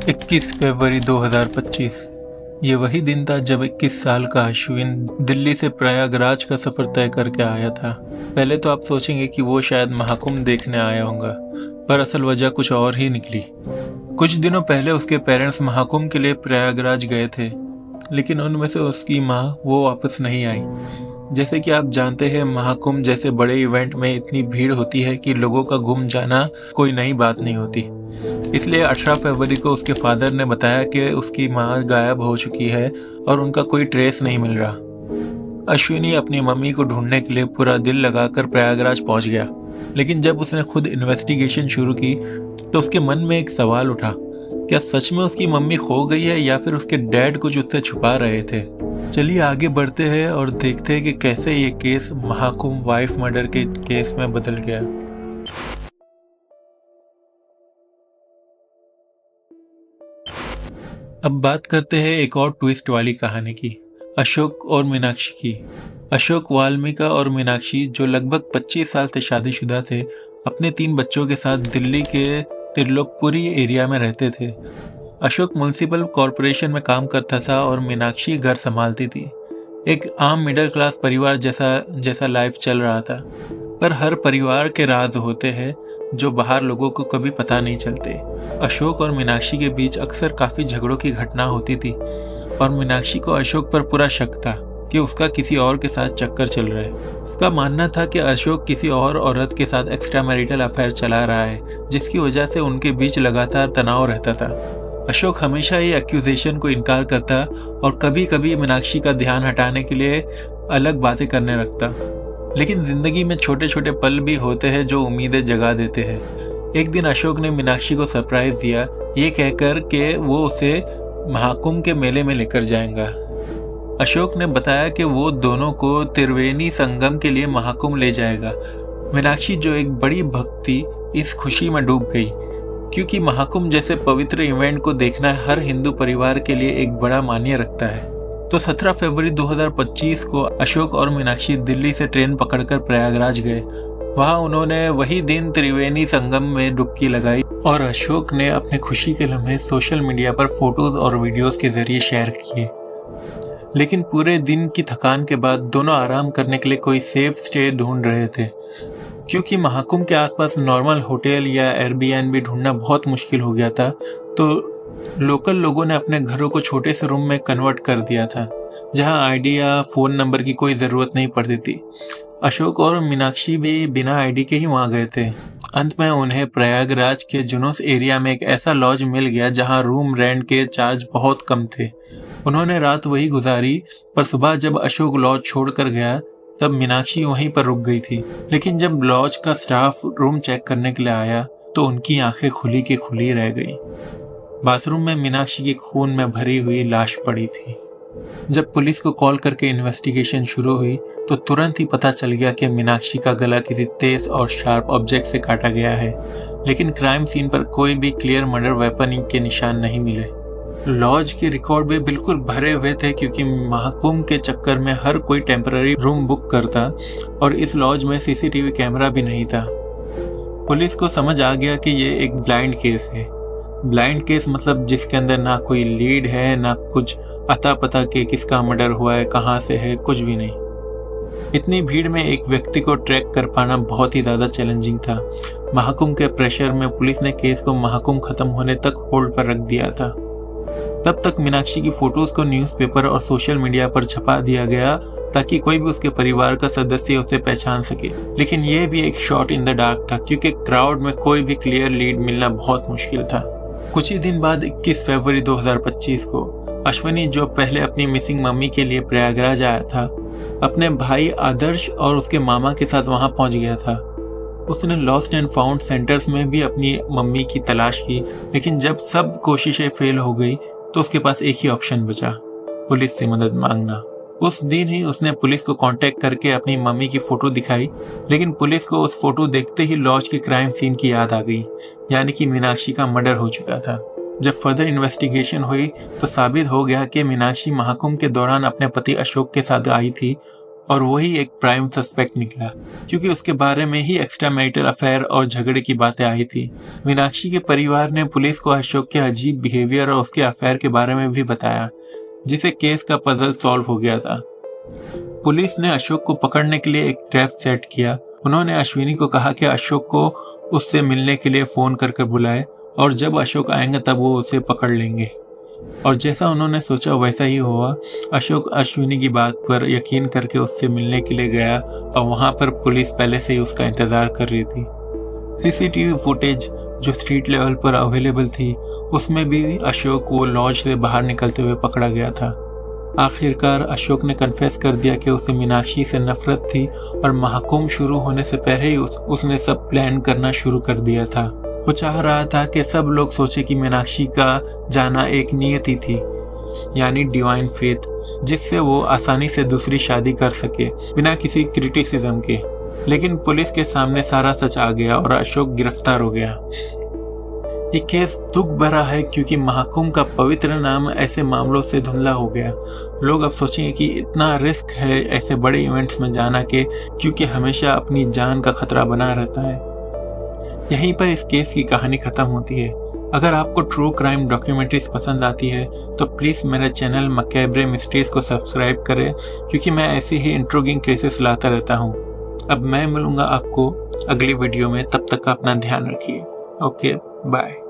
21 फरवरी 2025। ये वही दिन था जब 21 साल का अश्विन दिल्ली से प्रयागराज का सफर तय करके आया था। पहले तो आप सोचेंगे कि वो शायद महाकुंभ देखने आया होगा, पर असल वजह कुछ और ही निकली। कुछ दिनों पहले उसके पेरेंट्स महाकुंभ के लिए प्रयागराज गए थे, लेकिन उनमें से उसकी माँ वो वापस नहीं आई। जैसे कि आप जानते हैं, महाकुंभ जैसे बड़े इवेंट में इतनी भीड़ होती है कि लोगों का गुम जाना कोई नई बात नहीं होती। इसलिए 18 फरवरी को उसके फादर ने बताया कि उसकी माँ गायब हो चुकी है और उनका कोई ट्रेस नहीं मिल रहा। अश्विनी अपनी मम्मी को ढूंढने के लिए पूरा दिल लगाकर प्रयागराज पहुंच गया, लेकिन जब उसने खुद इन्वेस्टिगेशन शुरू की तो उसके मन में एक सवाल उठा, क्या सच में उसकी मम्मी खो गई है या फिर उसके डैड कुछ उससे छुपा रहे थे। चलिए आगे बढ़ते हैं और देखते हैं कि कैसे ये केस महाकुंभ वाइफ मर्डर के केस में बदल गया। अब बात करते हैं एक और ट्विस्ट वाली कहानी की, अशोक और मीनाक्षी की। अशोक वाल्मीका और मीनाक्षी, जो लगभग 25 साल से शादीशुदा थे, अपने 3 बच्चों के साथ दिल्ली के त्रिलोकपुरी एरिया में रहते थे। अशोक म्युनिसिपल कॉरपोरेशन में काम करता था और मीनाक्षी घर संभालती थी। एक आम मिडिल क्लास परिवार जैसा लाइफ चल रहा था। पर हर परिवार के राज होते हैं जो बाहर लोगों को कभी पता नहीं चलते। अशोक और मीनाक्षी के बीच अक्सर काफ़ी झगड़ों की घटना होती थी और मीनाक्षी को अशोक पर पूरा शक था कि उसका किसी और के साथ चक्कर चल रहा है। उसका मानना था कि अशोक किसी और औरत के साथ एक्स्ट्रा मैरिटल अफेयर चला रहा है, जिसकी वजह से उनके बीच लगातार तनाव रहता था। अशोक हमेशा ये एक्यूजेशन को इनकार करता और कभी कभी मीनाक्षी का ध्यान हटाने के लिए अलग बातें करने लगता। लेकिन जिंदगी में छोटे छोटे पल भी होते हैं जो उम्मीदें जगा देते हैं। एक दिन अशोक ने मीनाक्षी को सरप्राइज दिया, ये कहकर कि वो उसे महाकुंभ के मेले में लेकर जाएगा। अशोक ने बताया कि वो दोनों को त्रिवेणी संगम के लिए महाकुंभ ले जाएगा। मीनाक्षी, जो एक बड़ी भक्त थी, इस खुशी में डूब गई, क्योंकि महाकुंभ जैसे पवित्र इवेंट को देखना हर हिंदू परिवार के लिए एक बड़ा मान्य रखता है। तो 17 फरवरी 2025 को अशोक और मीनाक्षी दिल्ली से ट्रेन पकड़कर प्रयागराज गए। वहां उन्होंने वही दिन त्रिवेणी संगम में डुबकी लगाई और अशोक ने अपने खुशी के लम्हे सोशल मीडिया पर फोटोज और वीडियोस के जरिए शेयर किए। लेकिन पूरे दिन की थकान के बाद दोनों आराम करने के लिए कोई सेफ स्टे ढूंढ रहे थे, क्योंकि महाकुंभ के आसपास नॉर्मल होटल या एयरबीएनबी ढूंढना बहुत मुश्किल हो गया था। तो लोकल लोगों ने अपने घरों को छोटे से रूम में कन्वर्ट कर दिया था, जहां आईडी या फ़ोन नंबर की कोई ज़रूरत नहीं पड़ती थी। अशोक और मीनाक्षी भी बिना आईडी के ही वहां गए थे। अंत में उन्हें प्रयागराज के जुनूस एरिया में एक ऐसा लॉज मिल गया जहां रूम रेंट के चार्ज बहुत कम थे। उन्होंने रात वही गुजारी, पर सुबह जब अशोक लॉज छोड़कर गया तब मीनाक्षी वहीं पर रुक गई थी। लेकिन जब लॉज का स्टाफ रूम चेक करने के लिए आया तो उनकी आंखें खुली की खुली रह गई। बाथरूम में मीनाक्षी की खून में भरी हुई लाश पड़ी थी। जब पुलिस को कॉल करके इन्वेस्टिगेशन शुरू हुई तो तुरंत ही पता चल गया कि मीनाक्षी का गला किसी तेज और शार्प ऑब्जेक्ट से काटा गया है। लेकिन क्राइम सीन पर कोई भी क्लियर मर्डर वेपन के निशान नहीं मिले। लॉज के रिकॉर्ड भी बिल्कुल भरे हुए थे, क्योंकि महाकुंभ के चक्कर में हर कोई टेम्पररी रूम बुक करता और इस लॉज में सीसीटीवी कैमरा भी नहीं था। पुलिस को समझ आ गया कि ये एक ब्लाइंड केस है। ब्लाइंड केस मतलब जिसके अंदर ना कोई लीड है, ना कुछ अता पता कि किसका मर्डर हुआ है, कहाँ से है, कुछ भी नहीं। इतनी भीड़ में एक व्यक्ति को ट्रैक कर पाना बहुत ही ज़्यादा चैलेंजिंग था। महाकुंभ के प्रेशर में पुलिस ने केस को महाकुंभ खत्म होने तक होल्ड पर रख दिया था। तब तक मीनाक्षी की फोटोज को न्यूज़पेपर और सोशल मीडिया पर छपा दिया गया ताकि कोई भी उसके परिवार का सदस्य उसे पहचान सके। लेकिन यह भी एक शॉट इन द डार्क था, क्योंकि क्राउड में कोई भी क्लियर लीड मिलना बहुत मुश्किल था। कुछ ही दिन बाद 21 फरवरी 2025 को अश्विनी, जो पहले अपनी मिसिंग मम्मी के लिए प्रयागराज आया था, अपने भाई आदर्श और उसके मामा के साथ वहां पहुंच गया था। उसने लॉस्ट एंड फाउंड सेंटर्स में भी अपनी मम्मी की तलाश की, लेकिन जब सब कोशिशें फेल हो गई तो उसके पास एक ही ऑप्शन बचा, पुलिस से मदद मांगना। उस दिन ही उसने पुलिस को कांटेक्ट करके अपनी मम्मी की फोटो दिखाई, लेकिन पुलिस को उस फोटो देखते ही लॉज के क्राइम सीन की याद आ गई, यानी कि मीनाक्षी का मर्डर हो चुका था। जब फर्दर इन्वेस्टिगेशन हुई तो साबित हो गया कि मीनाक्षी महाकुंभ के दौरान अपने पति अशोक के साथ आई थी और वही एक प्राइम सस्पेक्ट निकला, क्योंकि उसके बारे में ही एक्स्ट्रा मैरिटल अफेयर और झगड़े की बातें आई थी। मीनाक्षी के परिवार ने पुलिस को अशोक के अजीब बिहेवियर और उसके अफेयर के बारे में भी बताया, जिससे केस का पजल सॉल्व हो गया था। पुलिस ने अशोक को पकड़ने के लिए एक ट्रैप सेट किया। उन्होंने अश्विनी को कहा कि अशोक को उससे मिलने के लिए फोन कर बुलाए और जब अशोक आएंगे तब वो उसे पकड़ लेंगे। और जैसा उन्होंने सोचा वैसा ही हुआ। अशोक अश्विनी की बात पर यकीन करके उससे मिलने के लिए गया और वहां पर पुलिस पहले से ही उसका इंतजार कर रही थी। सीसीटीवी फुटेज जो स्ट्रीट लेवल पर अवेलेबल थी, उसमें भी अशोक को लॉज से बाहर निकलते हुए पकड़ा गया था। आखिरकार अशोक ने कन्फेस कर दिया कि उसे मीनाक्षी से नफरत थी और महाकुंभ शुरू होने से पहले ही उसने सब प्लान करना शुरू कर दिया था। वो चाह रहा था कि सब लोग सोचे कि मीनाक्षी का जाना एक नियति थी, यानी डिवाइन फेथ, जिससे वो आसानी से दूसरी शादी कर सके बिना किसी क्रिटिसिज्म के। लेकिन पुलिस के सामने सारा सच आ गया और अशोक गिरफ्तार हो गया। ये केस दुख भरा है क्योंकि महाकुंभ का पवित्र नाम ऐसे मामलों से धुंधला हो गया। लोग अब सोचेंगे कि इतना रिस्क है ऐसे बड़े इवेंट्स में जाना के, क्योंकि हमेशा अपनी जान का खतरा बना रहता है। यहीं पर इस केस की कहानी खत्म होती है। अगर आपको ट्रू क्राइम डॉक्यूमेंट्रीज पसंद आती है तो प्लीज़ मेरे चैनल मकैब्रे मिस्ट्रीज को सब्सक्राइब करें, क्योंकि मैं ऐसे ही इंट्रोगिंग केसेस लाता रहता हूँ। अब मैं मिलूंगा आपको अगली वीडियो में, तब तक अपना ध्यान रखिए। Okay, bye.